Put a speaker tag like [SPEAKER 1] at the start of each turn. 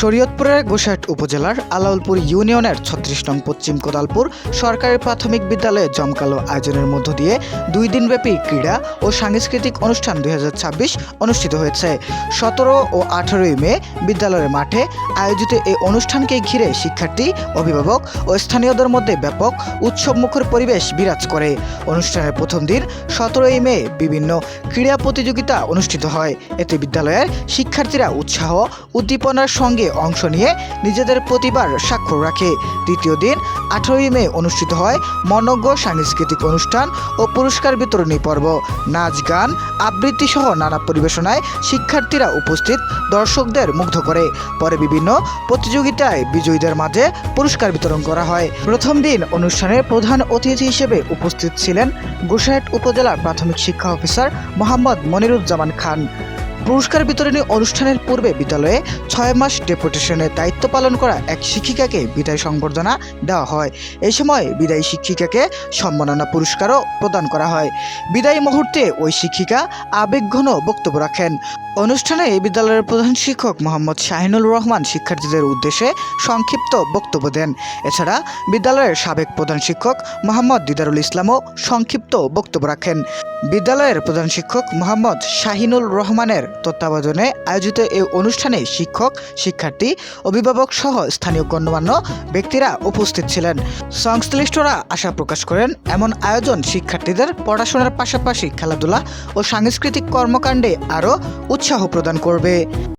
[SPEAKER 1] শরীয়তপুরের গোসাইট উপজেলার আলাউলপুর ইউনিয়নের ৩৬ নং পশ্চিম কোদালপুর সরকারি প্রাথমিক বিদ্যালয়ে জমকালো আয়োজনের মধ্য দিয়ে 2 দিনব্যাপী ক্রীড়া ও সাংস্কৃতিক অনুষ্ঠান 2026 অনুষ্ঠিত হয়েছে। 17 ও 18 মে বিদ্যালয়ের মাঠে আয়োজিত এই অনুষ্ঠানকে ঘিরে শিক্ষার্থী, অভিভাবক ও স্থানীয়দের মধ্যে ব্যাপক উৎসবমুখর পরিবেশ বিরাজ করে। অনুষ্ঠানের প্রথম দিন 17 মে বিভিন্ন ক্রীড়া প্রতিযোগিতা অনুষ্ঠিত হয়। এতে বিদ্যালয়ের শিক্ষার্থীরা উৎসাহ উদ্দীপনার সঙ্গে অংশ নিয়ে নিজেদের প্রতিভার স্বাক্ষর রাখে। দ্বিতীয় দিন 18 মে অনুষ্ঠিত হয় মনোজ্ঞ সাংস্কৃতিক অনুষ্ঠান ও পুরস্কার বিতরণী পর্ব। নাচ, গান, আবৃত্তি সহ নানা পরিবেশনায় শিক্ষার্থীরা উপস্থিত দর্শকদের মুগ্ধ করে। পরে বিভিন্ন প্রতিযোগিতায় বিজয়ীদের মাঝে পুরস্কার বিতরণ করা হয়। প্রথম দিন অনুষ্ঠানের প্রধান অতিথি হিসেবে উপস্থিত ছিলেন গোসাইট উপজেলার প্রাথমিক শিক্ষা অফিসার মোহাম্মদ মনিরুজ্জামান খান। পুরস্কার বিতরণী অনুষ্ঠানের পূর্বে বিদ্যালয়ে 6 মাস ডেপুটেশনের দায়িত্ব পালন করা এক শিক্ষিকাকে বিদায় সংবর্ধনা দেওয়া হয়। এই সময় বিদায়ী শিক্ষিকাকে সম্মাননা পুরস্কারও প্রদান করা হয়। বিদায়ী মুহূর্তে ওই শিক্ষিকা আবেগঘন বক্তব্য রাখেন। অনুষ্ঠানে বিদ্যালয়ের প্রধান শিক্ষক মোহাম্মদ শাহিনুল রহমান শিক্ষার্থীদের উদ্দেশ্যে সংক্ষিপ্ত বক্তব্য দেন। এছাড়া বিদ্যালয়ের সাবেক প্রধান শিক্ষক মোহাম্মদ দিদারুল ইসলামও সংক্ষিপ্ত বক্তব্য রাখেন। বিদ্যালয়ের প্রধান শিক্ষক মোহাম্মদ শাহিনুল রহমানের তত্ত্বাবধানে আয়োজিত এই অনুষ্ঠানে শিক্ষক, শিক্ষার্থী, অভিভাবক সহ স্থানীয় গণ্যমান্য ব্যক্তিরা উপস্থিত ছিলেন। সংশ্লিষ্টরা আশা প্রকাশ করেন এমন আয়োজন শিক্ষার্থীদের পড়াশোনার পাশাপাশি খেলাধুলা ও সাংস্কৃতিক কর্মকাণ্ডে আরও উৎসাহ প্রদান করবে।